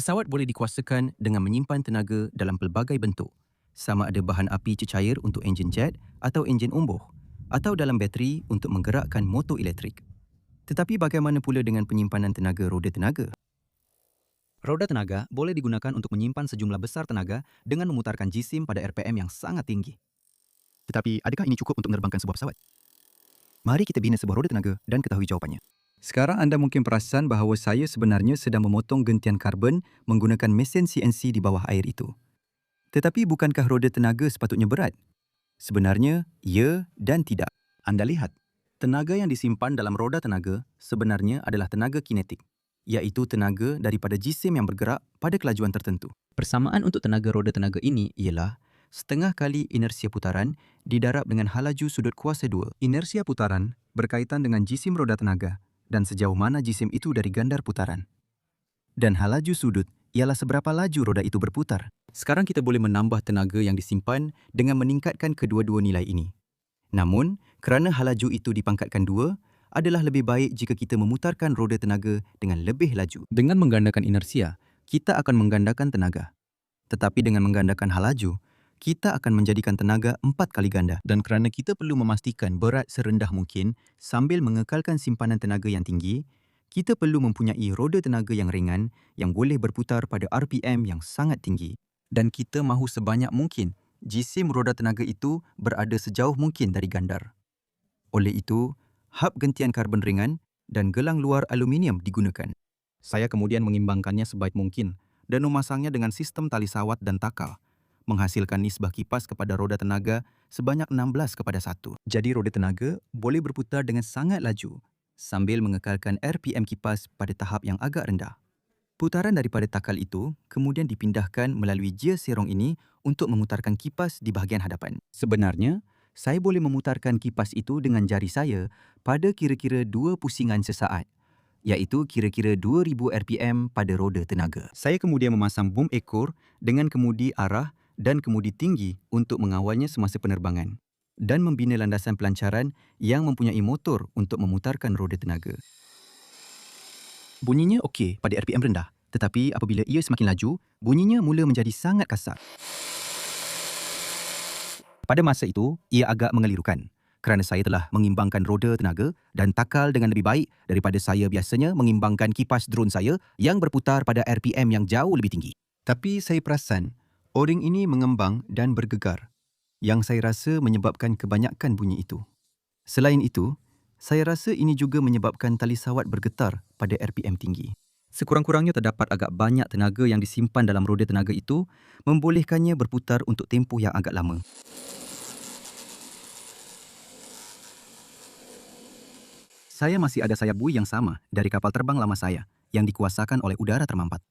Pesawat boleh dikuasakan dengan menyimpan tenaga dalam pelbagai bentuk, sama ada bahan api cecair untuk enjin jet atau enjin umbuh, atau dalam bateri untuk menggerakkan motor elektrik. Tetapi bagaimana pula dengan penyimpanan tenaga roda tenaga? Roda tenaga boleh digunakan untuk menyimpan sejumlah besar tenaga dengan memutarkan jisim pada RPM yang sangat tinggi. Tetapi adakah ini cukup untuk menerbangkan sebuah pesawat? Mari kita bina sebuah roda tenaga dan ketahui jawapannya. Sekarang anda mungkin perasan bahawa saya sebenarnya sedang memotong gentian karbon menggunakan mesin CNC di bawah air itu. Tetapi bukankah roda tenaga sepatutnya berat? Sebenarnya, ya dan tidak. Anda lihat, tenaga yang disimpan dalam roda tenaga sebenarnya adalah tenaga kinetik, Iaitu tenaga daripada jisim yang bergerak pada kelajuan tertentu. Persamaan untuk tenaga roda tenaga ini Ialah setengah kali inersia putaran didarab dengan halaju sudut kuasa 2. Inersia putaran berkaitan dengan jisim roda tenaga dan sejauh mana jisim itu dari gandar putaran. Dan halaju sudut ialah seberapa laju roda itu berputar. Sekarang kita boleh menambah tenaga yang disimpan dengan meningkatkan kedua-dua nilai ini. Namun, kerana halaju itu dipangkatkan 2, adalah lebih baik jika kita memutarkan roda tenaga dengan lebih laju. dengan menggandakan inersia. Kita akan menggandakan tenaga. Tetapi dengan menggandakan halaju, kita akan menjadikan tenaga 4 kali ganda. Dan kerana kita perlu memastikan berat serendah mungkin Sambil mengekalkan simpanan tenaga yang tinggi, kita perlu mempunyai roda tenaga yang ringan yang boleh berputar pada RPM yang sangat tinggi. Dan kita mahu sebanyak mungkin jisim roda tenaga itu berada sejauh mungkin dari gandar. Oleh itu, hub gentian karbon ringan dan gelang luar aluminium digunakan. Saya kemudian mengimbangkannya sebaik mungkin dan memasangnya dengan sistem tali sawat dan takal, menghasilkan nisbah kipas kepada roda tenaga sebanyak 16:1. Jadi roda tenaga boleh berputar dengan sangat laju sambil mengekalkan RPM kipas pada tahap yang agak rendah. Putaran daripada takal itu kemudian dipindahkan melalui gear serong ini untuk memutarkan kipas di bahagian hadapan. Sebenarnya, saya boleh memutarkan kipas itu dengan jari saya pada kira-kira 2 pusingan sesaat, iaitu kira-kira 2000 RPM pada roda tenaga. Saya kemudian memasang bom ekor dengan kemudi arah dan kemudi tinggi untuk mengawalnya semasa penerbangan dan membina landasan pelancaran yang mempunyai motor untuk memutarkan roda tenaga. Bunyinya okey pada RPM rendah, tetapi apabila ia semakin laju, bunyinya mula menjadi sangat kasar. Pada masa itu, ia agak mengelirukan kerana saya telah mengimbangkan roda tenaga dan takal dengan lebih baik daripada saya biasanya mengimbangkan kipas drone saya yang berputar pada RPM yang jauh lebih tinggi. Tapi saya perasan, o-ring ini mengembang dan bergegar, yang saya rasa menyebabkan kebanyakan bunyi itu. Selain itu, saya rasa ini juga menyebabkan tali sawat bergetar pada RPM tinggi. Sekurang-kurangnya terdapat agak banyak tenaga yang disimpan dalam roda tenaga itu membolehkannya berputar untuk tempoh yang agak lama. Saya masih ada sayap bui yang sama dari kapal terbang lama saya yang dikuasakan oleh udara termampat.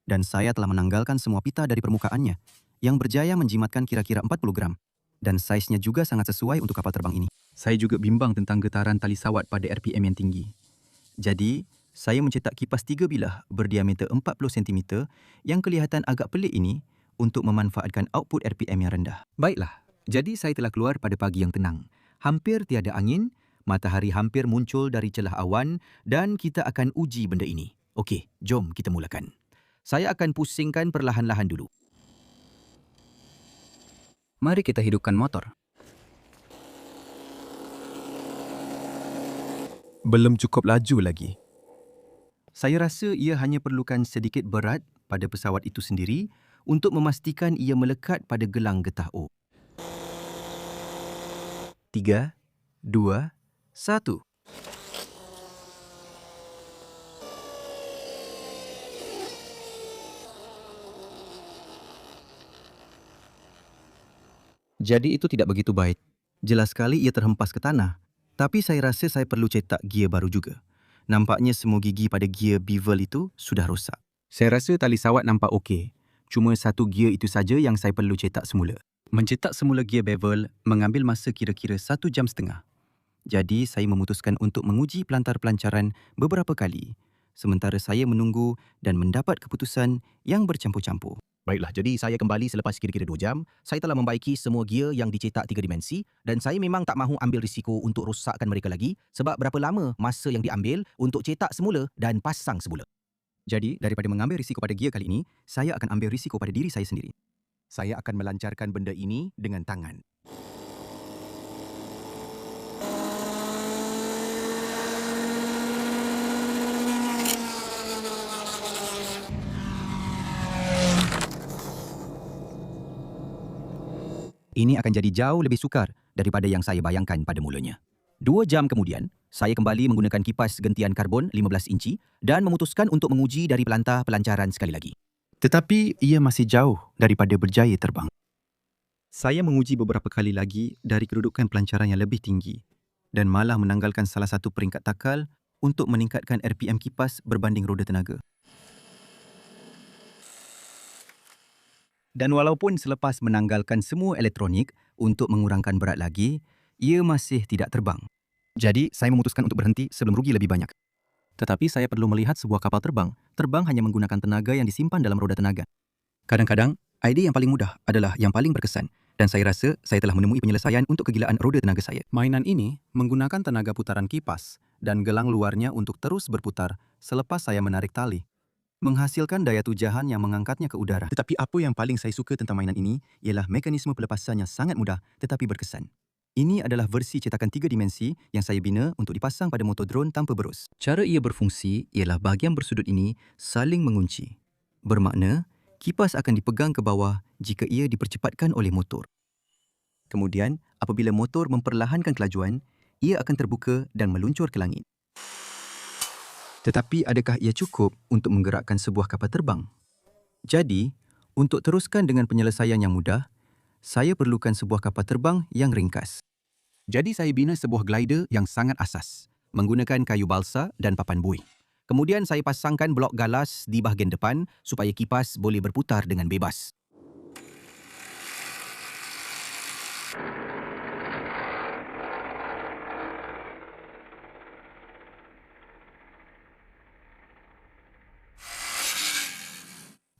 Dan saya telah menanggalkan semua pita dari permukaannya yang berjaya menjimatkan kira-kira 40 gram. Dan saiznya juga sangat sesuai untuk kapal terbang ini. Saya juga bimbang tentang getaran tali sawat pada RPM yang tinggi. Jadi, saya mencetak kipas 3 bilah berdiameter 40 cm yang kelihatan agak pelik ini untuk memanfaatkan output RPM yang rendah. Baiklah, jadi saya telah keluar pada pagi yang tenang. Hampir tiada angin, matahari hampir muncul dari celah awan dan kita akan uji benda ini. Okey, jom kita mulakan. Saya akan pusingkan perlahan-lahan dulu. Mari kita hidupkan motor. Belum cukup laju lagi. Saya rasa ia hanya perlukan sedikit berat pada pesawat itu sendiri untuk memastikan ia melekat pada gelang getah O. 3, 2, 1. Jadi itu tidak begitu baik. Jelas sekali ia terhempas ke tanah. Tapi saya rasa saya perlu cetak gear baru juga. Nampaknya semua gigi pada gear bevel itu sudah rosak. Saya rasa tali sawat nampak okey. Cuma satu gear itu saja yang saya perlu cetak semula. Mencetak semula gear bevel mengambil masa kira-kira 1 jam setengah. Jadi saya memutuskan untuk menguji pelantar pelancaran beberapa kali sementara saya menunggu dan mendapat keputusan yang bercampur-campur. Baiklah, jadi saya kembali selepas kira-kira 2 jam. Saya telah membaiki semua gear yang dicetak 3 dimensi dan saya memang tak mahu ambil risiko untuk rosakkan mereka lagi sebab berapa lama masa yang diambil untuk cetak semula dan pasang semula. Jadi, daripada mengambil risiko pada gear kali ini, saya akan ambil risiko pada diri saya sendiri. Saya akan melancarkan benda ini dengan tangan. Ini akan jadi jauh lebih sukar daripada yang saya bayangkan pada mulanya. 2 jam kemudian, saya kembali menggunakan kipas gentian karbon 15 inci dan memutuskan untuk menguji dari pelantar pelancaran sekali lagi. Tetapi ia masih jauh daripada berjaya terbang. Saya menguji beberapa kali lagi dari kedudukan pelancaran yang lebih tinggi dan malah menanggalkan salah satu peringkat takal untuk meningkatkan RPM kipas berbanding roda tenaga. Dan walaupun selepas menanggalkan semua elektronik untuk mengurangkan berat lagi, ia masih tidak terbang. Jadi, saya memutuskan untuk berhenti sebelum rugi lebih banyak. Tetapi saya perlu melihat sebuah kapal terbang. Terbang hanya menggunakan tenaga yang disimpan dalam roda tenaga. Kadang-kadang, idea yang paling mudah adalah yang paling berkesan. Dan saya rasa saya telah menemui penyelesaian untuk kegilaan roda tenaga saya. Mainan ini menggunakan tenaga putaran kipas dan gelang luarnya untuk terus berputar selepas saya menarik tali, menghasilkan daya tujahan yang mengangkatnya ke udara. Tetapi apa yang paling saya suka tentang mainan ini ialah mekanisme pelepasannya sangat mudah tetapi berkesan. Ini adalah versi cetakan 3 dimensi yang saya bina untuk dipasang pada motor drone tanpa berus. Cara ia berfungsi ialah bahagian bersudut ini saling mengunci. Bermakna, kipas akan dipegang ke bawah jika ia dipercepatkan oleh motor. Kemudian, apabila motor memperlahankan kelajuan, ia akan terbuka dan meluncur ke langit. Tetapi adakah ia cukup untuk menggerakkan sebuah kapal terbang? Jadi, untuk teruskan dengan penyelesaian yang mudah, saya perlukan sebuah kapal terbang yang ringkas. Jadi saya bina sebuah glider yang sangat asas, menggunakan kayu balsa dan papan buih. Kemudian saya pasangkan blok galas di bahagian depan supaya kipas boleh berputar dengan bebas.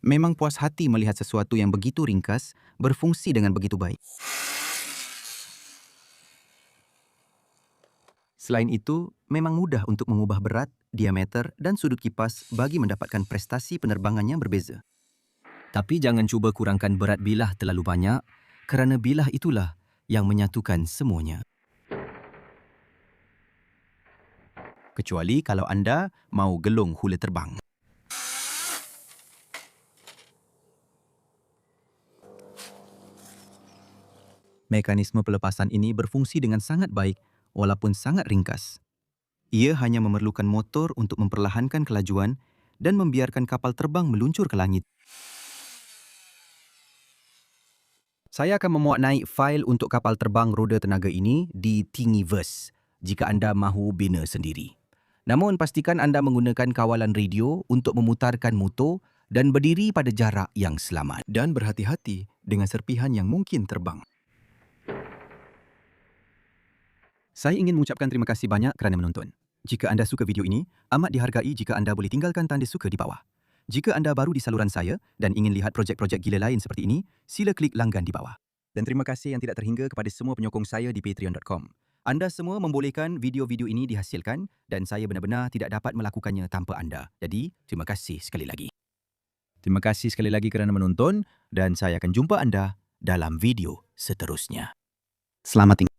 Memang puas hati melihat sesuatu yang begitu ringkas berfungsi dengan begitu baik. Selain itu, memang mudah untuk mengubah berat, diameter dan sudut kipas bagi mendapatkan prestasi penerbangan yang berbeza. Tapi jangan cuba kurangkan berat bilah terlalu banyak kerana bilah itulah yang menyatukan semuanya. Kecuali kalau anda mahu gelung hula terbang. Mekanisme pelepasan ini berfungsi dengan sangat baik walaupun sangat ringkas. Ia hanya memerlukan motor untuk memperlahankan kelajuan dan membiarkan kapal terbang meluncur ke langit. Saya akan memuat naik fail untuk kapal terbang roda tenaga ini di Thingiverse jika anda mahu bina sendiri. Namun pastikan anda menggunakan kawalan radio untuk memutarkan motor dan berdiri pada jarak yang selamat. Dan berhati-hati dengan serpihan yang mungkin terbang. Saya ingin mengucapkan terima kasih banyak kerana menonton. Jika anda suka video ini, amat dihargai jika anda boleh tinggalkan tanda suka di bawah. Jika anda baru di saluran saya dan ingin lihat projek-projek gila lain seperti ini, sila klik langgan di bawah. Dan terima kasih yang tidak terhingga kepada semua penyokong saya di patreon.com. Anda semua membolehkan video-video ini dihasilkan dan saya benar-benar tidak dapat melakukannya tanpa anda. Jadi, terima kasih sekali lagi. Terima kasih sekali lagi kerana menonton dan saya akan jumpa anda dalam video seterusnya. Selamat tinggal.